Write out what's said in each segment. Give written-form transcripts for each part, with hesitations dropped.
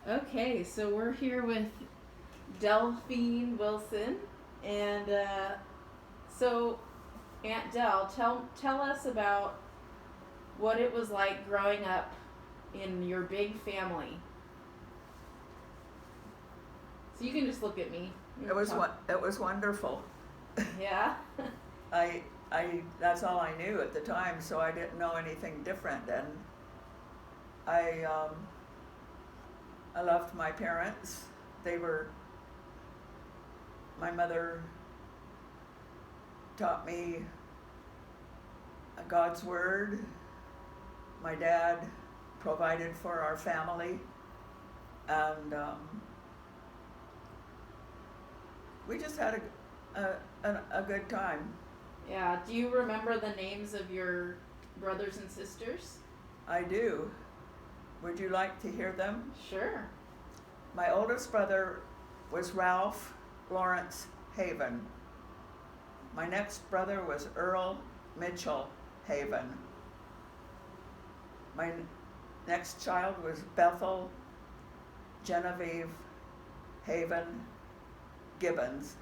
Okay, so we're here with Delphine Wilson, and so Aunt Del, tell us about what it was like growing up in your big family. So you can just look at me. It was wonderful. Yeah. I that's all I knew at the time, so I didn't know anything different. And I I loved my parents. They were My mother taught me God's word. My dad provided for our family, and we just had a good time. Yeah. Do you remember the names of your brothers and sisters? I do. Would you like to hear them? Sure. My oldest brother was Ralph Lawrence Haven. My next brother was Earl Mitchell Haven. My next child was Bethel Genevieve Haven Gibbons.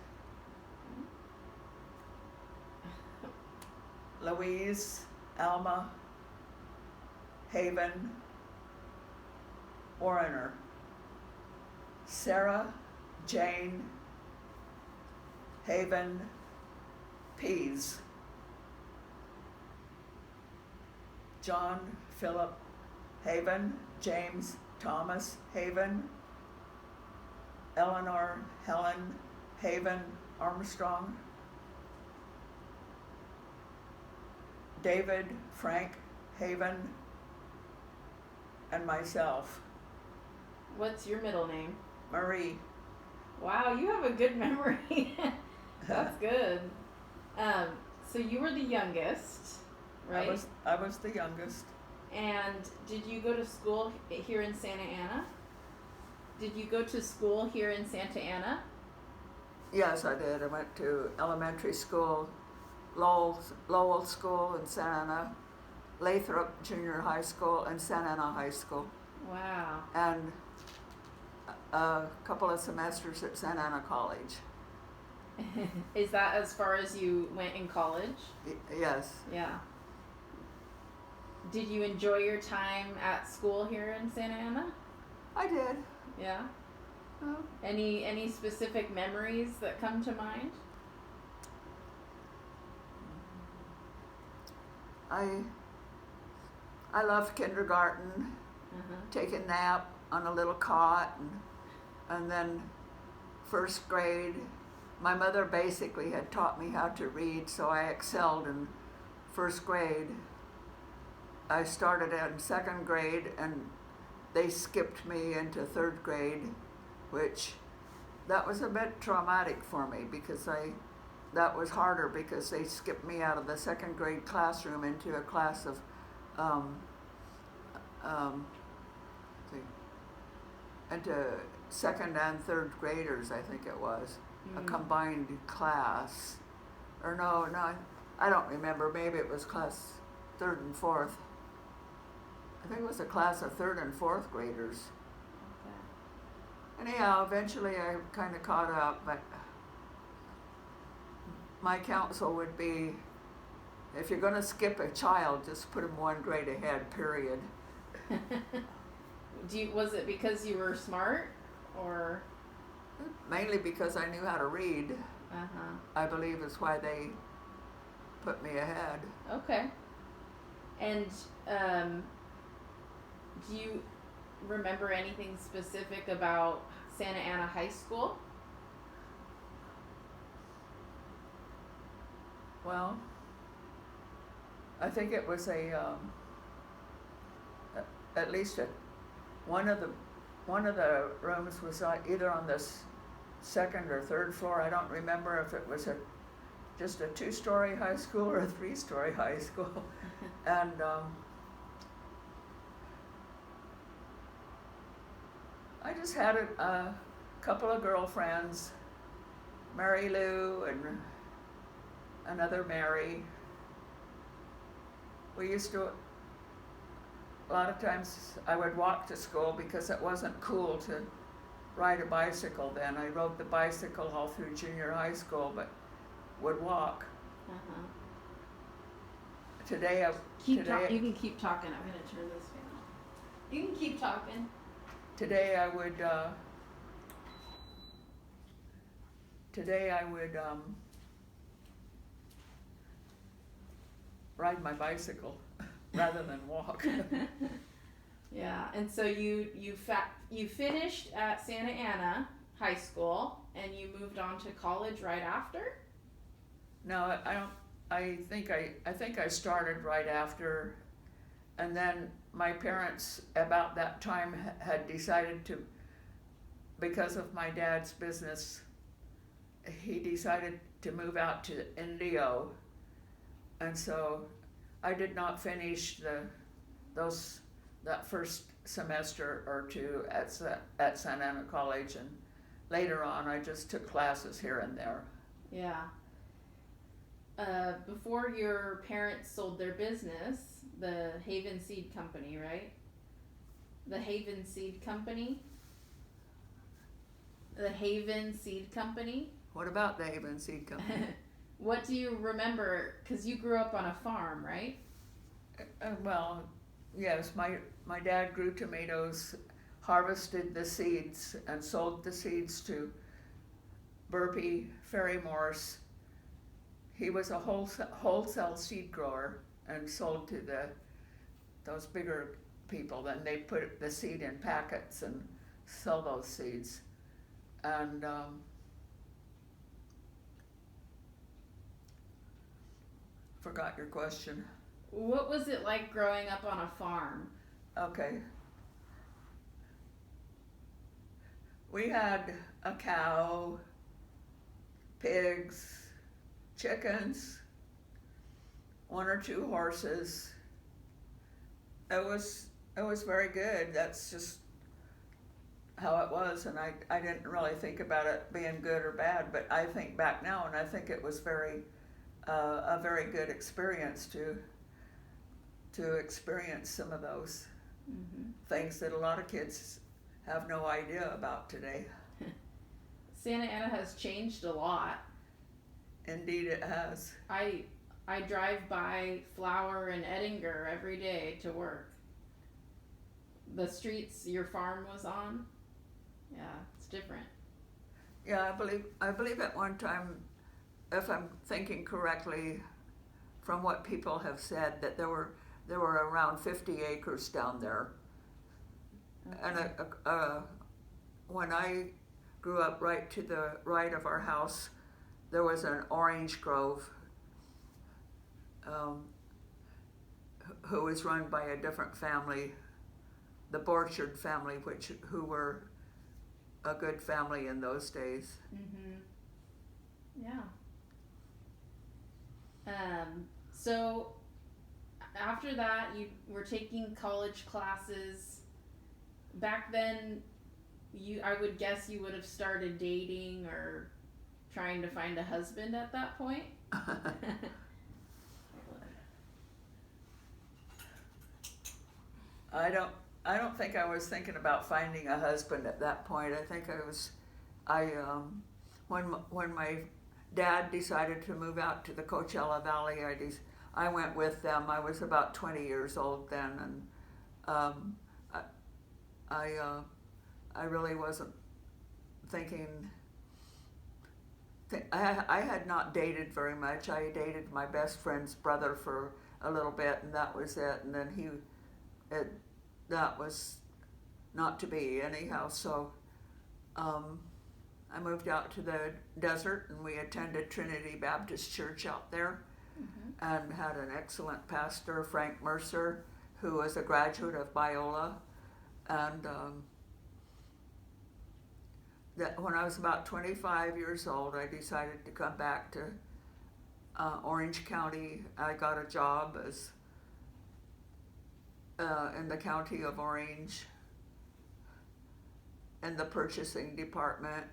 Louise Alma Haven Warrener. Sarah Jane Haven Pease. John Philip Haven, James Thomas Haven, Eleanor Helen Haven Armstrong, David Frank Haven, and myself, What's your middle name? Marie. Wow, you have a good memory. That's good. So you were the youngest, right? I was the youngest. And did you go to school here in Santa Ana? Did you go to school here in Santa Ana? Yes, I did. I went to elementary school, Lowell School in Santa Ana, Lathrop Junior High School, and Santa Ana High School, Wow. and a couple of semesters at Santa Ana College. Is that as far as you went in college? Yes. Yeah. Did you enjoy your time at school here in Santa Ana? I did. Yeah. Well, Any specific memories that come to mind? I loved kindergarten, Uh-huh. take a nap on a little cot, and then first grade. My mother basically had taught me how to read, so I excelled in first grade. I started in second grade, and they skipped me into third grade, which that was a bit traumatic for me because that was harder because they skipped me out of the second grade classroom into a class of um, into second and third graders, I think it was, a combined class. Or no, I don't remember. Maybe it was class third and fourth. I think it was a class of third and fourth graders. Okay. Anyhow, eventually I kind of caught up, but my counsel would be, if you're going to skip a child, just put them one grade ahead, period. Was it because you were smart, or? Mainly because I knew how to read, Uh-huh. I believe is why they put me ahead. Okay. And do you remember anything specific about Santa Ana High School? Well, I think it was at least one of the rooms was either on the second or third floor. I don't remember if it was just a 2-story high school or a 3-story high school. And I just had a couple of girlfriends, Mary Lou and another Mary. We used to lot of times I would walk to school because it wasn't cool to ride a bicycle then. I rode the bicycle all through junior high school, but would walk. Uh-huh. Today, You can keep talking. I'm gonna turn this fan off. You can keep talking. today I would ride my bicycle rather than walk. Yeah, and so you finished at Santa Ana High School, and you moved on to college right after? No, I don't. I think I started right after, and then my parents about that time had decided to, because of my dad's business, he decided to move out to Indio, and so I did not finish that first semester or two at Santa Ana College, and later on I just took classes here and there. Yeah. Before your parents sold their business, the Haven Seed Company, right? The Haven Seed Company? The Haven Seed Company? What about the Haven Seed Company? What do you remember? Because you grew up on a farm, right? Well, yes, my dad grew tomatoes, harvested the seeds, and sold the seeds to Burpee, Ferry Morse. He was a wholesale seed grower and sold to those bigger people. Then they put the seed in packets and sell those seeds. And forgot your question. What was it like growing up on a farm? Okay. We had a cow, pigs, chickens, 1 or 2 horses. It was very good. That's just how it was, and I didn't really think about it being good or bad, but I think back now and I think it was a very good experience to experience some of those things that a lot of kids have no idea about today. Santa Ana has changed a lot. Indeed it has. I drive by Flower and Ettinger every day to work. The streets your farm was on, yeah, it's different. Yeah, I believe at one time, if I'm thinking correctly, from what people have said, that there were around 50 acres down there. Okay. And when I grew up, right to the right of our house, there was an orange grove who was run by a different family, the Borchard family, who were a good family in those days. Yeah. So after that, you were taking college classes. Back then, I would guess you would have started dating or trying to find a husband at that point. I don't think I was thinking about finding a husband at that point. I think when my dad decided to move out to the Coachella Valley, I went with them. I was about 20 years old then, and I really wasn't thinking. I had not dated very much. I dated my best friend's brother for a little bit, and that was it. And then that was not to be anyhow. So I moved out to the desert, and we attended Trinity Baptist Church out there, and had an excellent pastor, Frank Mercer, who was a graduate of Biola. And that when I was about 25 years old, I decided to come back to Orange County. I got a job as in the county of Orange in the purchasing department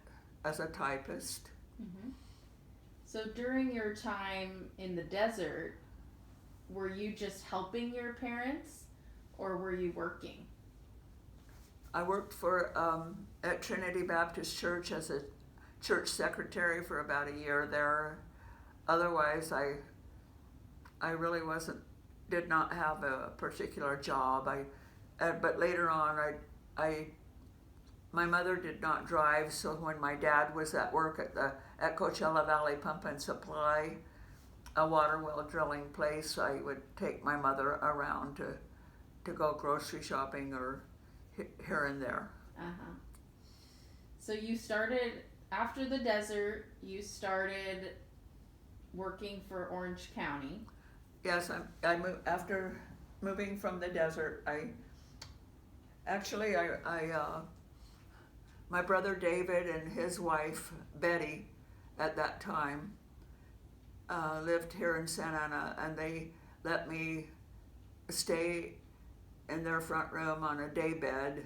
as a typist. So during your time in the desert, were you just helping your parents, or were you working? I worked for at Trinity Baptist Church as a church secretary for about a year there. Otherwise, I really did not have a particular job. But later on, my mother did not drive, so when my dad was at work at Coachella Valley Pump and Supply, a water well drilling place, I would take my mother around to go grocery shopping or here and there. Uh-huh. So you started, after the desert, you started working for Orange County. Yes, after moving from the desert, my brother David and his wife Betty at that time lived here in Santa Ana, and they let me stay in their front room on a day bed,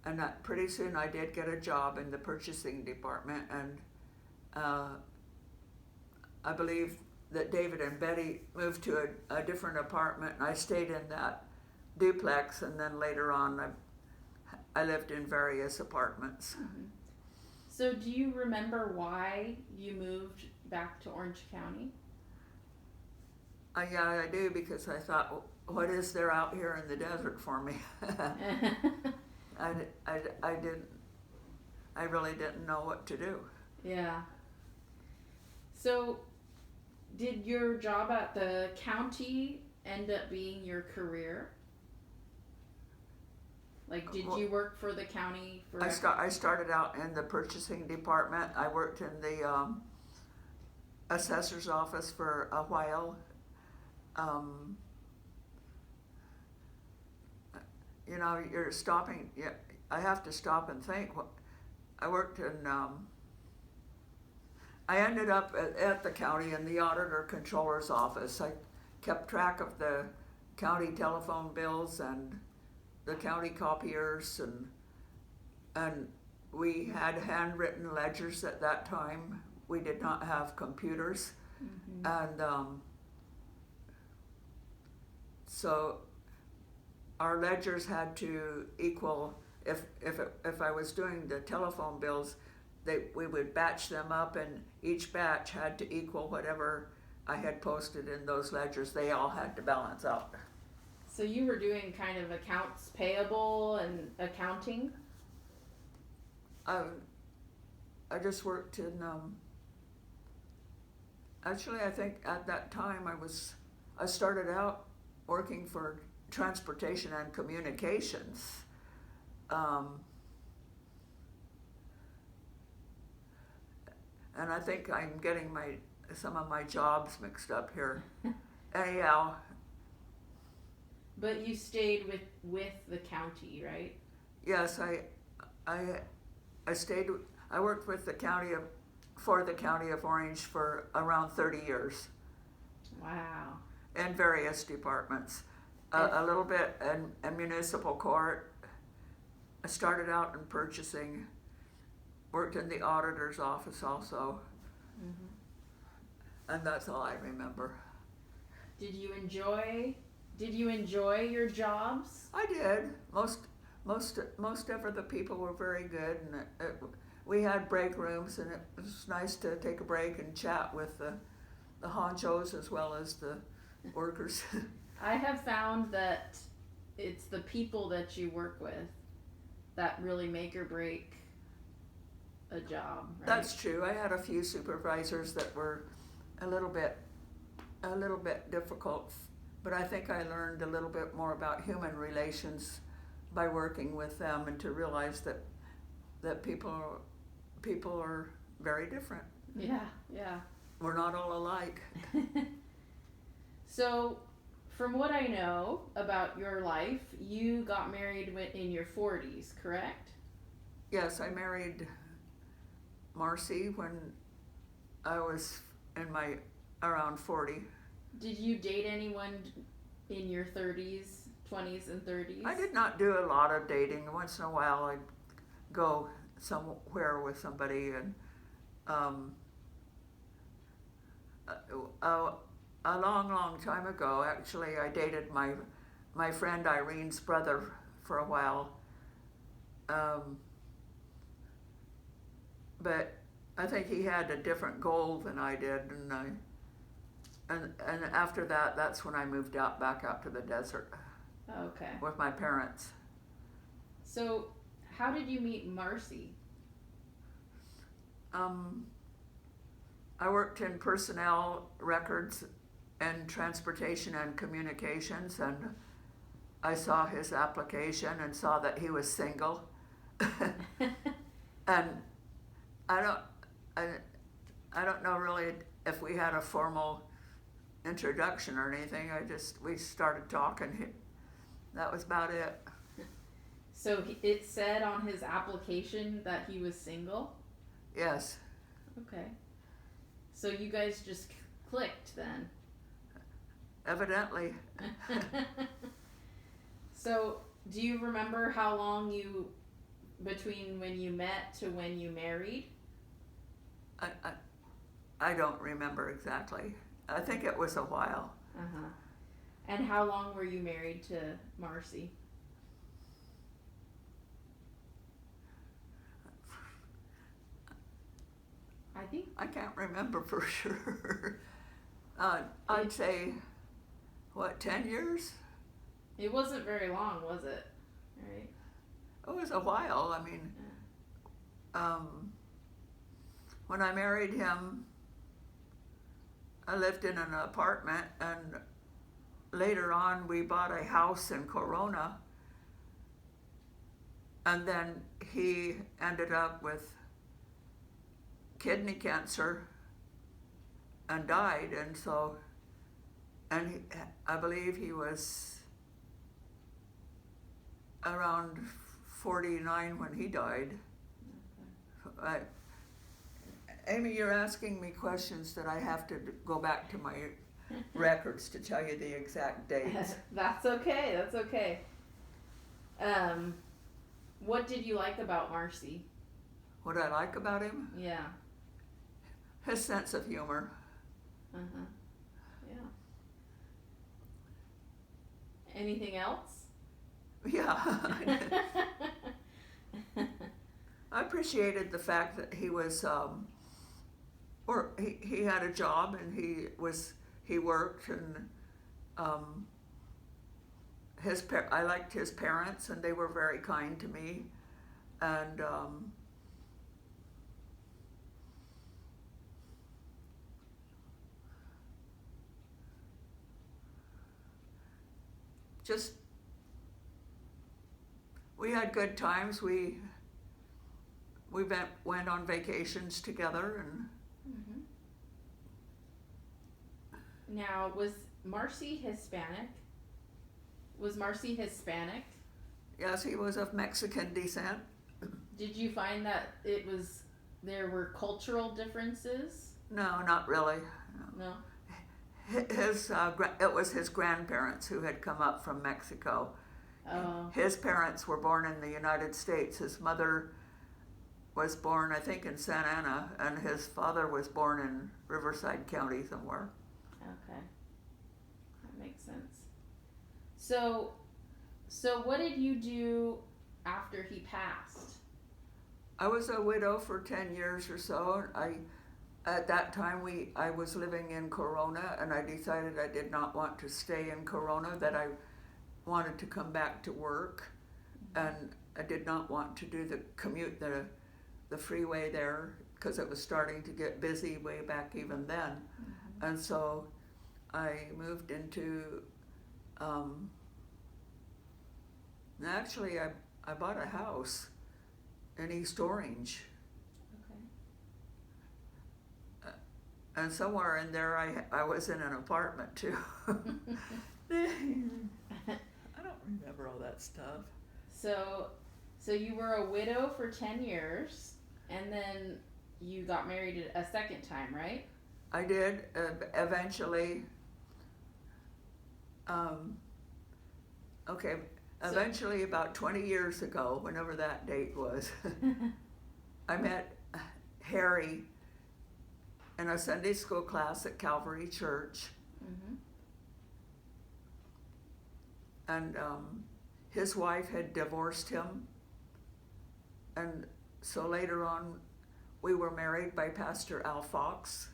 and pretty soon I did get a job in the purchasing department, and I believe that David and Betty moved to a different apartment, and I stayed in that duplex, and then later on I lived in various apartments. Mm-hmm. So do you remember why you moved back to Orange County? Yeah, I do, because I thought, what is there out here in the desert for me? I really didn't know what to do. Yeah. So did your job at the county end up being your career? Like, did you work for the county forever? I started out in the purchasing department. I worked in the assessor's office for a while. You're stopping. Yeah, I have to stop and think. I worked in. I ended up at the county in the auditor controller's office. I kept track of the county telephone bills and the county copiers, and we had handwritten ledgers at that time. We did not have computers, Mm-hmm. and so our ledgers had to equal. If I was doing the telephone bills, we would batch them up, and each batch had to equal whatever I had posted in those ledgers. They all had to balance out. So you were doing kind of accounts payable and accounting? I just worked in. Actually, I think at that time I started out working for transportation and communications. And I think I'm getting some of my jobs mixed up here. Anyhow. But you stayed with the county, right? Yes, I stayed. I worked with for the county of Orange for around 30 years. Wow. In various departments. A little bit in municipal court. I started out in purchasing. Worked in the auditor's office also. Mm-hmm. And that's all I remember. Did you enjoy your jobs? I did. Most ever the people were very good, and we had break rooms, and it was nice to take a break and chat with the honchos as well as the workers. I have found that it's the people that you work with that really make or break a job, right? That's true. I had a few supervisors that were a little bit difficult, but I think I learned a little bit more about human relations by working with them, and to realize that people are very different. Yeah. We're not all alike. So, from what I know about your life, you got married in your 40s, correct? Yes, I married Marcy when I was in my around 40. Did you date anyone in your 30s, 20s, and 30s? I did not do a lot of dating. Once in a while I'd go somewhere with somebody, and a long time ago, actually, I dated my my friend Irene's brother for a while. But I think he had a different goal than I did, and after that, that's when I moved back out to the desert. Okay. With my parents. So, how did you meet Marcy? I worked in personnel records and transportation and communications, and I saw his application and saw that he was single. And I don't know really if we had a formal introduction or anything. We started talking. That was about it. So it said on his application that he was single? Yes. Okay. So you guys just clicked then? Evidently. So do you remember how long between when you met to when you married? I don't remember exactly. I think it was a while. Uh-huh. And how long were you married to Marcy? I can't remember for sure. I'd say, 10 years? It wasn't very long, was it? Right? It was a while. I mean, when I married him, I lived in an apartment, and later on we bought a house in Corona, and then he ended up with kidney cancer and died, I believe he was around 49 when he died. Okay. Amy, you're asking me questions that I have to go back to my records to tell you the exact dates. That's okay. That's okay. What did you like about Marcy? What I like about him? Yeah. His sense of humor. Uh-huh. Yeah. Anything else? Yeah. I appreciated the fact that he was, he had a job, and he worked, and I liked his parents, and they were very kind to me, and just we had good times. We went on vacations together, and Now, was Marcy Hispanic? Was Marcy Hispanic? yes, he was of Mexican descent. Did you find that there were cultural differences? No, not really. No. It was his grandparents who had come up from Mexico. Oh. His parents were born in the United States. His mother was born, I think, in Santa Ana, and his father was born in Riverside County somewhere. Okay. That makes sense. So what did you do after he passed? I was a widow for 10 years or so. At that time, I was living in Corona, and I decided I did not want to stay in Corona, that I wanted to come back to work, and I did not want to do the commute, the freeway there, because it was starting to get busy way back even then. And so I moved into, actually I bought a house in East Orange. Okay. And somewhere in there I was in an apartment too. I don't remember all that stuff. So you were a widow for 10 years, and then you got married a second time, right? I did, eventually. Eventually, about 20 years ago, whenever that date was, I met Harry in a Sunday school class at Calvary Church. and his wife had divorced him, and so later on we were married by Pastor Al Fox,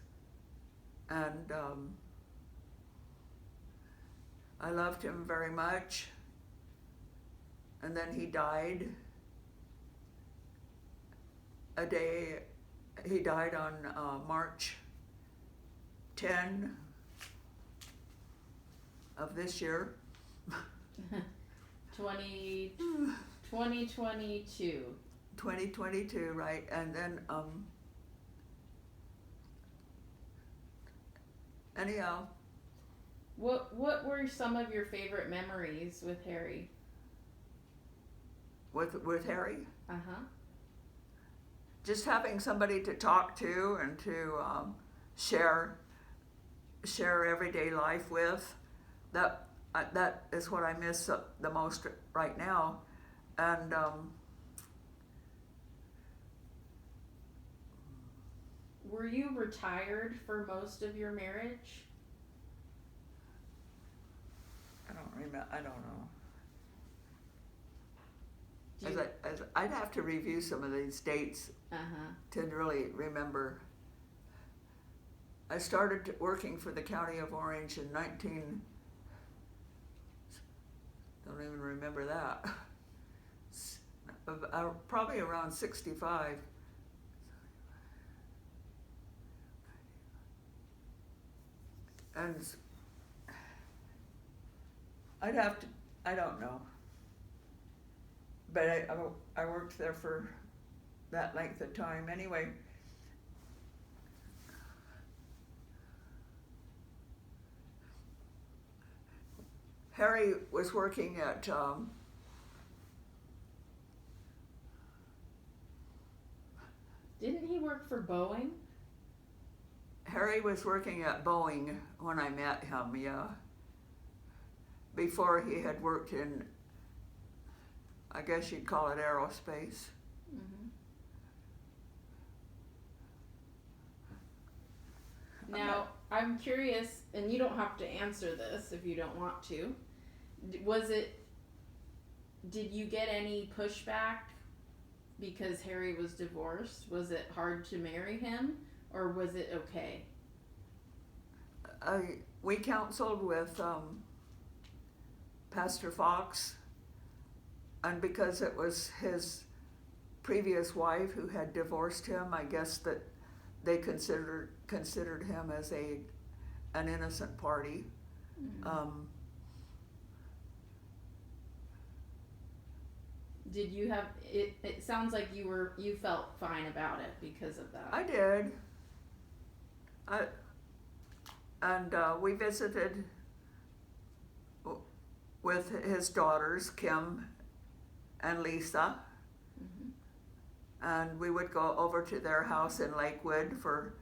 and I loved him very much, and then he died. He died on March 10 of this year. 2022. 2022, right? And then anyhow, What were some of your favorite memories with Harry? with Harry, Uh-huh. just having somebody to talk to and to share everyday life with. That is what I miss the most right now, and Were you retired for most of your marriage? I don't remember. I don't know. Do you, As I'd have to review some of these dates uh-huh. to really remember. I started working for the County of Orange in don't even remember that. Probably around 65. And I'd have to, I don't know. But I worked there for that length of time anyway. Harry was working at Didn't he work for Boeing? Harry was working at Boeing when I met him, yeah. Before he had worked in, I guess you'd call it aerospace. Mm-hmm. Now, I'm curious, and you don't have to answer this if you don't want to. Did you get any pushback because Harry was divorced? Was it hard to marry him, or was it okay? We counseled with Pastor Fox, and because it was his previous wife who had divorced him, I guess that they considered him as an innocent party. Mm-hmm. Did you have it? It sounds like you felt fine about it because of that. I did. We visited with his daughters, Kim and Lisa, Mm-hmm. and we would go over to their house in Lakewood for,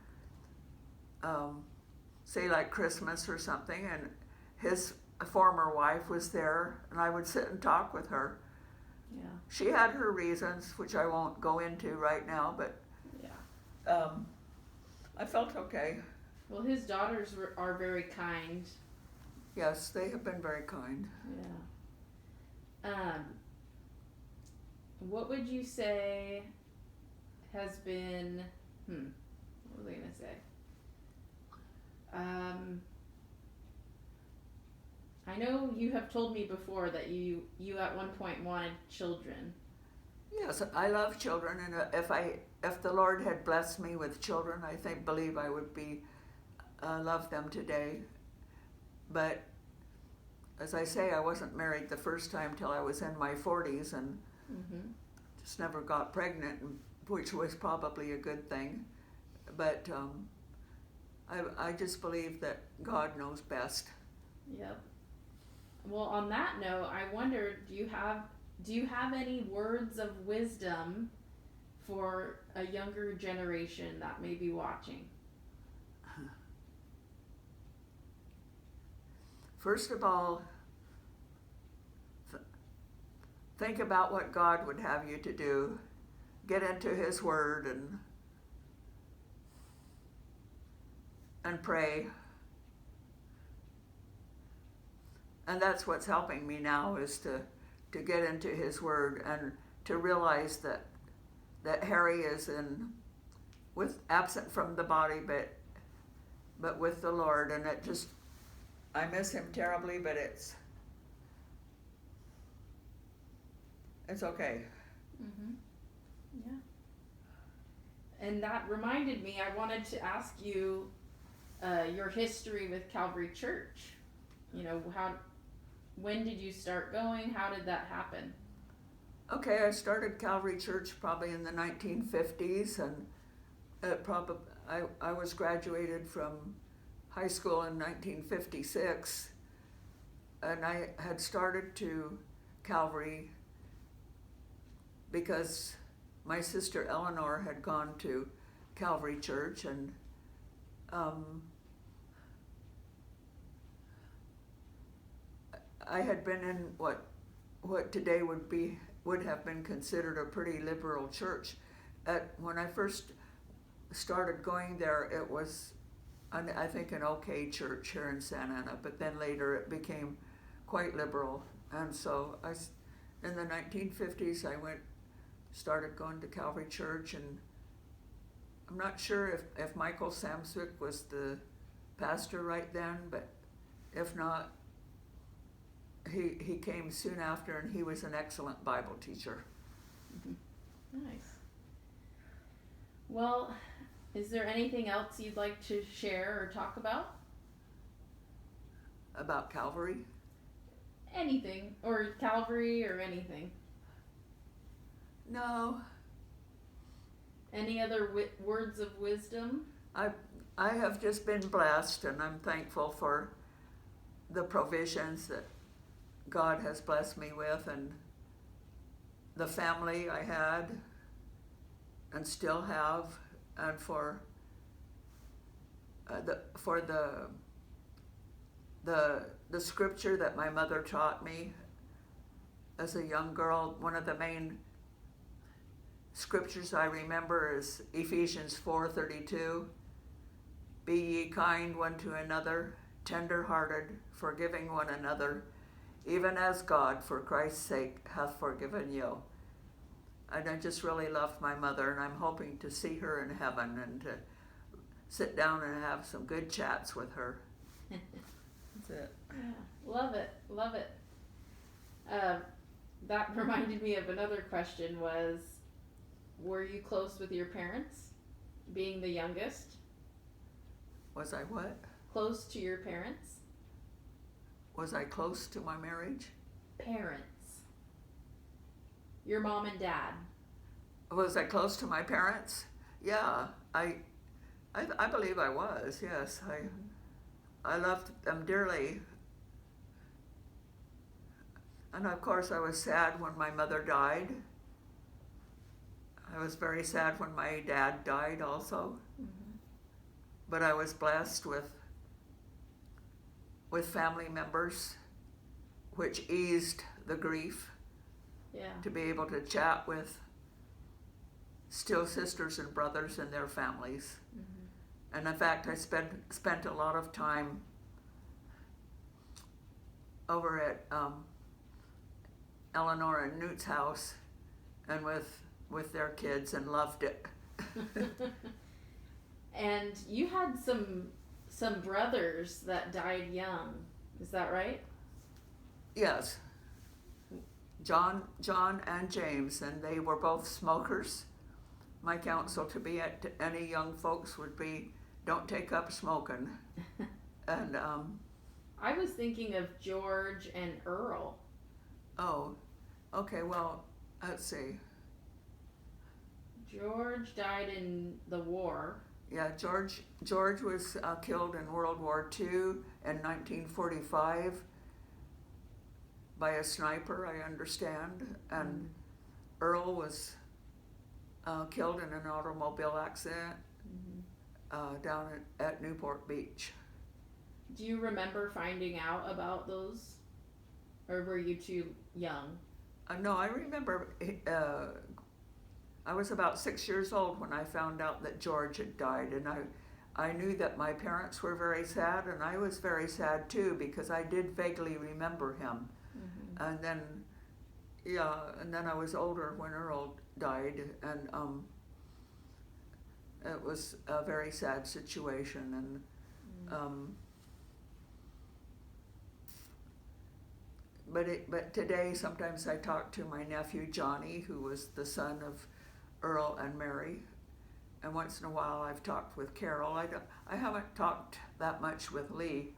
say, like Christmas or something, and his former wife was there, and I would sit and talk with her. Yeah. She had her reasons, which I won't go into right now, but Yeah. I felt okay. Well, his daughters are very kind. Yes, they have been very kind. Yeah. What would you say has been? What was I gonna say? I know you have told me before that you at one point wanted children. Yes, I love children, and if the Lord had blessed me with children, I believe I would love them today. But as I say, I wasn't married the first time till I was in my 40s, and Mm-hmm. just never got pregnant, which was probably a good thing. But I just believe that God knows best. Yep. Well, on that note, I wonder, do you have any words of wisdom for a younger generation that may be watching? First of all, think about what God would have you to do. Get into His Word and pray. And that's what's helping me now, is to get into His Word and to realize that Harry is absent from the body, but with the Lord, and I miss him terribly, but it's okay. Mm-hmm. Yeah. And that reminded me, I wanted to ask you your history with Calvary Church. You know, when did you start going? How did that happen? Okay, I started Calvary Church probably in the 1950s, and I was graduated from high school in 1956, and I had started to Calvary because my sister Eleanor had gone to Calvary Church, and I had been in what today would have been considered a pretty liberal church. When I first started going there, it was, I think, an okay church here in Santa Ana, but then later it became quite liberal. And so in the 1950s, I started going to Calvary Church, and I'm not sure if Michael Samswick was the pastor right then, but if not, he came soon after, and he was an excellent Bible teacher. Mm-hmm. Nice. Well, is there anything else you'd like to share or talk about? About Calvary? Anything, or Calvary, or anything. No. Any other words of wisdom? I have just been blessed, and I'm thankful for the provisions that God has blessed me with, and the family I had and still have, and for the scripture that my mother taught me as a young girl. One of the main scriptures I remember is Ephesians 4:32. Be ye kind one to another, tender-hearted, forgiving one another, even as God, for Christ's sake, hath forgiven you. And I just really loved my mother, and I'm hoping to see her in heaven and to sit down and have some good chats with her. That's it. Yeah, love it, love it. That reminded me of another question was, were you close with your parents, being the youngest? Was I what? Close to your parents? Was I close to my marriage? Parents. Your mom and dad. Was I close to my parents? Yeah, I believe I was. Yes, I loved them dearly, and of course I was sad when my mother died. I was very sad when my dad died also. Mm-hmm. But I was blessed with family members, which eased the grief. Yeah. To be able to chat with still sisters and brothers and their families. Mm-hmm. And in fact, I spent a lot of time over at Eleanor and Newt's house and with their kids, and loved it. And you had some brothers that died young, is that right? Yes. John and James, and they were both smokers. My counsel to any young folks would be, don't take up smoking. And I was thinking of George and Earl. Oh, okay, well, let's see. George died in the war. Yeah, George was killed in World War II in 1945 by a sniper, I understand. And Earl was killed in an automobile accident down at Newport Beach. Do you remember finding out about those? Or were you too young? No, I remember I was about 6 years old when I found out that George had died, and I knew that my parents were very sad, and I was very sad too, because I did vaguely remember him. Mm-hmm. And then, yeah, and then I was older when Earl died, and it was a very sad situation. And but today sometimes I talk to my nephew Johnny, who was the son of Earl and Mary, and once in a while I've talked with Carol. I haven't talked that much with Lee,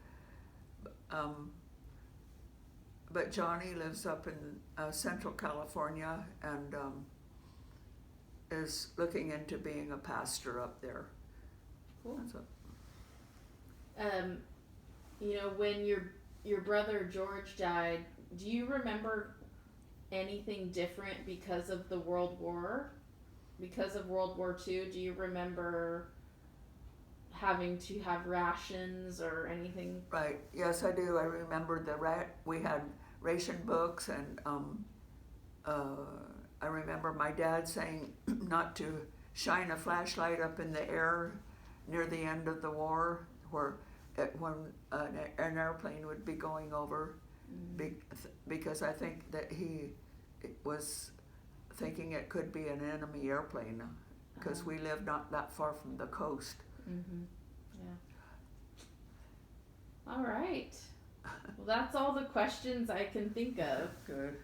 but Johnny lives up in Central California and is looking into being a pastor up there. Cool. So, you know, when your brother George died, do you remember anything different because of the World War? Because of World War II, do you remember having to have rations or anything? right, yes I do. I remember we had ration books, and I remember my dad saying not to shine a flashlight up in the air near the end of the war, when an airplane would be going over, because I think that he was thinking it could be an enemy airplane, because we live not that far from the coast. Mm-hmm. Yeah. All right. Well, that's all the questions I can think of. Good.